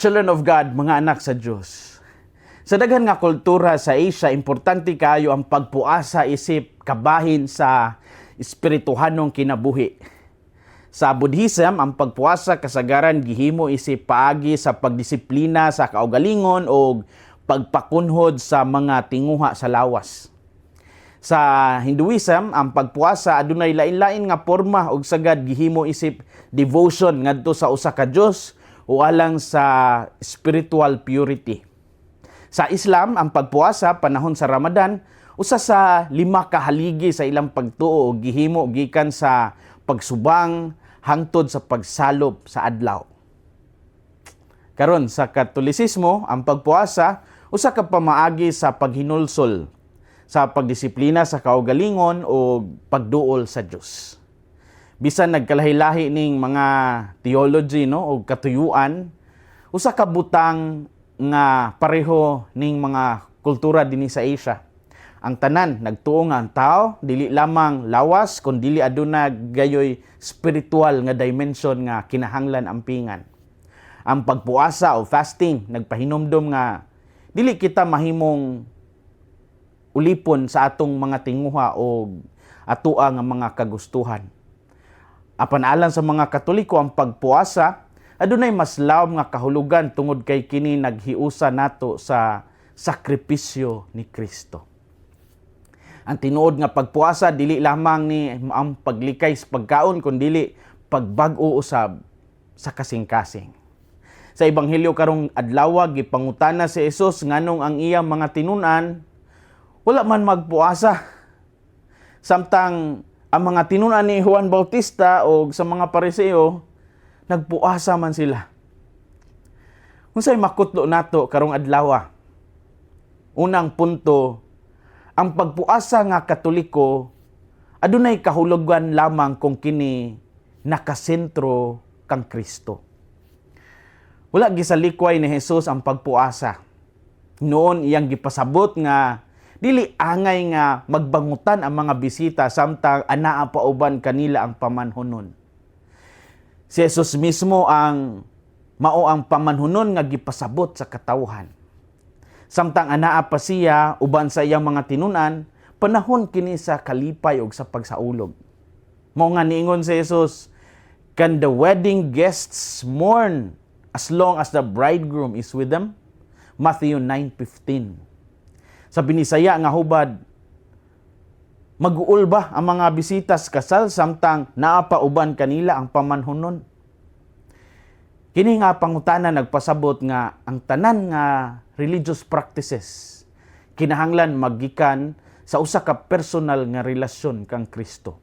Children of God, mga anak sa Diyos. Sa daghan nga kultura sa Asia, importante kayo ang pagpuasa isip kabahin sa espirituhanong kinabuhi. Sa Buddhism, ang pagpuasa kasagaran gihimo isip paagi sa pagdisiplina sa kaugalingon o pagpakunhod sa mga tinguha sa lawas. Sa Hinduism, ang pagpuasa adunay lain-lain nga porma og sagad gihimo isip devotion ngadto sa usa ka Dios o alang sa spiritual purity. Sa Islam, ang pagpuasa panahon sa Ramadan usa sa 5 ka haligi sa ilang pagtuo gihimo gikan sa pagsubang hangtod sa pagsalop sa adlaw. Karon sa Katolisismo, ang pagpuasa usa ka pamaagi sa paghinulsol sa pagdisiplina sa kaugalingon o pagduol sa Dios. Bisan nagkalahi-lahi ning mga theology o katuyuan, usa ka butang nga pareho ning mga kultura dinhi sa Asia. Ang tanan nagtuo nga ang tao dili lamang lawas kun dili aduna gayoy spiritual nga dimension nga kinahanglan ampingan. Ang pagpuasa o fasting nagpahinumdom nga dili kita mahimong ulipon sa atong mga tinguha o atua nga mga kagustuhan. Apan alang sa mga Katoliko, ang pagpuasa adunay mas lawom nga kahulugan tungod kay kini naghiusa nato sa sakripisyo ni Kristo. Ang tinuod nga pagpuasa dili lamang ni ang paglikay sa pagkaon kundi pagbag-o usab sa kasing-kasing. Sa ebanghelyo karong adlaw gipangutana si Jesus nganong ang iyang mga tinun-an wala man magpuasa. Samtang ang mga tinunan ni Juan Bautista o sa mga Pariseo, nagpuasa man sila. Unsay makutlo nato karong adlaw? Unang punto, ang pagpuasa nga Katoliko adunay kahulugan lamang kung kini nakasentro kang Kristo. Wala gisalikway ni Jesus ang pagpuasa. Noon iyang gipasabot nga dili angay nga magbangutan ang mga bisita samtang anaa pa uban kanila ang pamanhunon. Si Jesus mismo ang mao ang pamanhunon nga gipasabot sa katawhan. Samtang anaa pa siya uban sa iyang mga tinunan, panahon kini sa kalipay ug sa pagsaulog. Mao nga niingon si Jesus, "Can the wedding guests mourn as long as the bridegroom is with them?" Matthew 9:15. Sa binisaya nga hubad, mag-uol ba ang mga bisita sa kasal samtang naa pa uban kanila ang pamanhunon? Kini nga pangutana nagpasabot nga ang tanan nga religious practices kinahanglan magikan sa usa ka personal nga relasyon kang Kristo.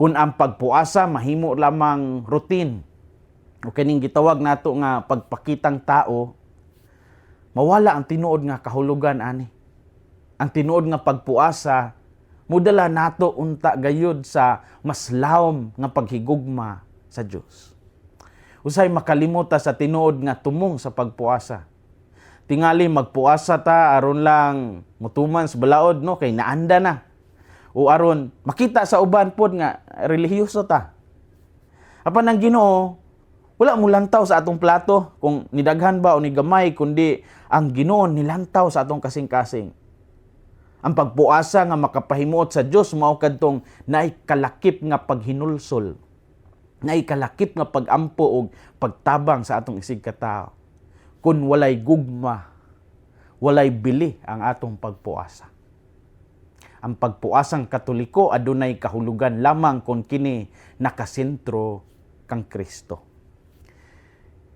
Kung ang pagpuasa mahimo lamang routine o kining gitawag nato nga pagpakitang tao, mawala ang tinuod nga kahulugan ani. Ang tinuod nga pagpuasa mudala nato unta gayud sa mas lawom nga paghigugma sa Dios. Usay makalimuta sa tinuod nga tumong sa pagpuasa. Tingali magpuasa ta aron lang mutuman sa balaod kay naanda na. O aron makita sa uban pod nga relihiyoso ta. Apan ang Ginoo wala mo lantaw sa atong plato kung nidaghan ba o ni gamay kundi ang Ginoo nilantaw sa atong kasing-kasing. Ang pagpuasa nga makapahimuot sa Dios mao kadtong naay kalakip nga paghinulsol. Naay kalakip nga pagampo og pagtabang sa atong isig katao. Kun walay gugma, walay bili ang atong pagpuasa. Ang pagpuasang Katoliko adunay kahulugan lamang kung kini nakasentro kang Kristo.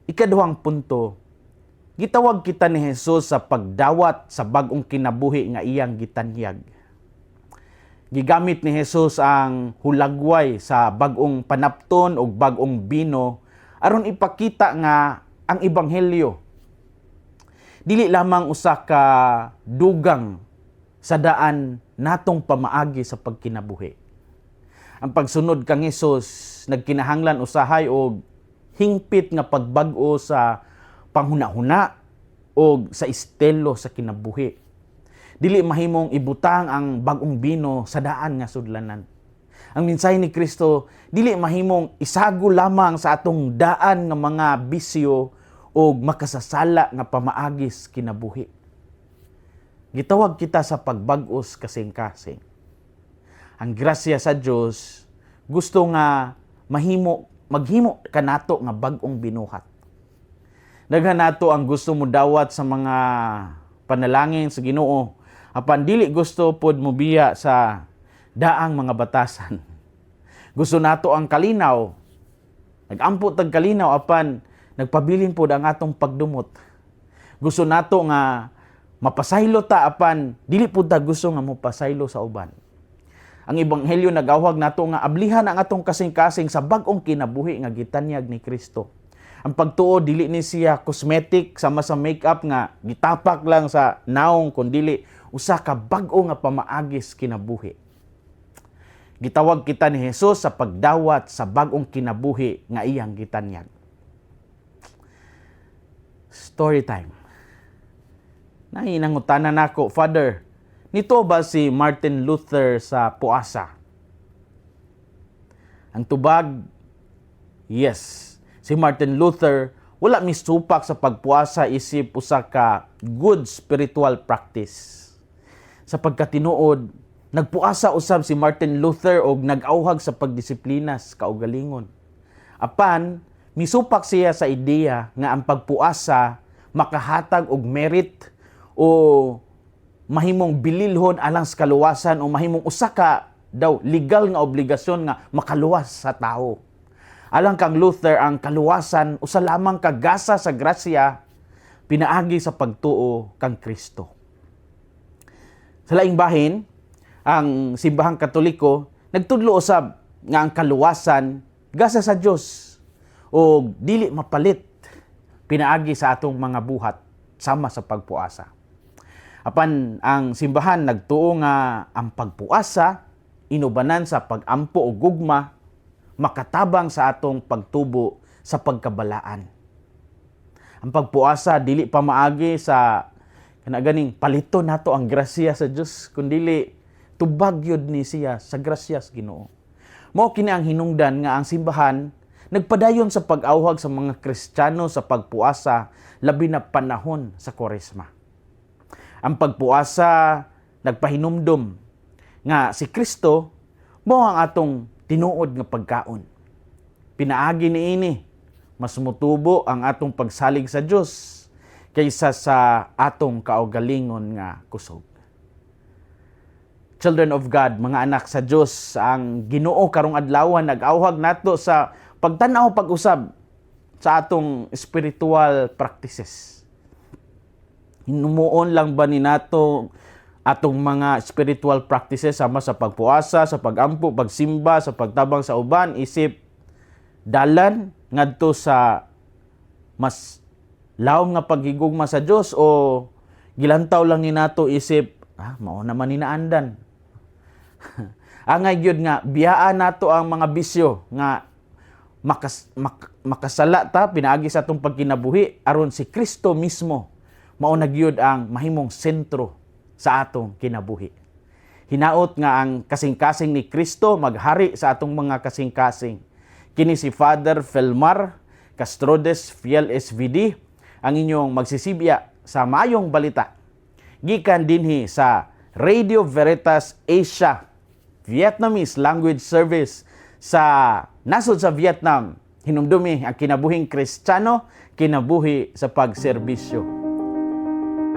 Ikaduhang punto, gitawag kita ni Jesus sa pagdawat sa bag-ong kinabuhi nga iyang gitanyag. Gigamit ni Jesus ang hulagway sa bag-ong panapton o bag-ong bino aron ipakita nga ang ebanghelyo dili lamang usa ka dugang sa daan natong pamaagi sa pagkinabuhi. Ang pagsunod kang Jesus nagkinahanglan usahay og hingpit nga pagbag-o sa panghuna-huna o sa estilo sa kinabuhi. Dili mahimong ibutang ang bag-ong bino sa daan nga sudlanan. Ang mensahe ni Kristo dili mahimong isago lamang sa atong daan nga mga bisyo o makasasala nga pamaagis kinabuhi. Gitawag kita sa pagbag-os kasing-kasing. Ang grasya sa Dios gusto nga maghimo kanato nga bag-ong binuhat. Daghan nato ang gusto mo dawat sa mga panalangin sa Ginoo, apan dili gusto pod mo biya sa daang mga batasan. Gusto nato ang kalinaw, nagampo tag kalinaw apan nagpabilin pod ang atong pagdumot. Gusto nato nga mapasaylo ta apan dili pod ta gusto nga mopasaylo sa uban. Ang ebanghelyo nagawhag nato nga ablihan ang atong kasing-kasing sa bag-ong kinabuhi nga gitanyag ni Kristo. Ang pagtuo dili ni siya cosmetic sama sa makeup nga gitapak lang sa naong kundi usa ka bag-o nga pamaagis kinabuhi. Gitawag kita ni Jesus sa pagdawat sa bag-ong kinabuhi nga iyang gitanyag. Story time. Nahinangutanan nako, Father, nito ba si Martin Luther sa puasa? Ang tubag, yes. Si Martin Luther wala misupak sa pagpuasa isip usa ka good spiritual practice. Sa pagkatinuod, nagpuasa usab si Martin Luther og nag-awhag sa pagdisiplinas kaugalingon. Apan, misupak siya sa ideya nga ang pagpuasa makahatag og merit o mahimong bililhon alang sa kaluwasan o mahimong usa ka daw legal nga obligasyon nga makaluwas sa tao. Alang kang Luther, ang kaluwasan usa lamang kagasa sa grasya pinaagi sa pagtuo kang Kristo. Sa laing bahin, ang simbahang Katoliko nagtudlo usab nga ang kaluwasan gasa sa Dios o dili mapalit pinaagi sa atong mga buhat sama sa pagpuasa. Apan ang simbahan nagtuo nga ang pagpuasa inubanan sa pagampo o gugma makatabang sa atong pagtubo sa pagkabalaan. Ang pagpuasa dili pa maagi sa kanaganing palito nato ang grasya sa Dios kundi tubag yun ni siya sa grasya sa Ginoo. Mao kini ang hinungdan nga ang simbahan nagpadayon sa pag-awhag sa mga Kristiyano sa pagpuasa labi na panahon sa Kwaresma. Ang pagpuasa nagpahinumdom nga si Kristo mao ang atong tinuod nga pagkaon. Pinaagi niini mas mutubo ang atong pagsalig sa Dios kaysa sa atong kaugalingon nga kusog. Children of God, mga anak sa Dios, ang Ginoo karong adlawan nag-awhag nato sa pagtan-aw pag-usab sa atong spiritual practices. Hinumuon lang ba ni nato atong mga spiritual practices sama sa pagpuasa, sa pagampo, pagsimba, sa pagtabang sa uban, isip dalan ngadto sa mas lawom nga paghigugma sa Dios o gilantaw lang ni nato isip mao naman ni naandan. Angay gyud nga biyaan nato ang mga bisyo nga makasala ta pinaagi sa atong pagkinabuhi aron si Kristo mismo mao na gyud ang mahimong sentro sa atong kinabuhi. Hinaot nga ang kasing-kasing ni Kristo maghari sa atong mga kasing-kasing. Kini si Father Felmar Castrodes Fiel SVD ang inyong magsisibya sa Maayong Balita. Gikan dinhi sa Radio Veritas Asia Vietnamese Language Service sa nasod sa Vietnam. Hinumdumi ang kinabuhing Kristiyano, kinabuhi sa pagserbisyo.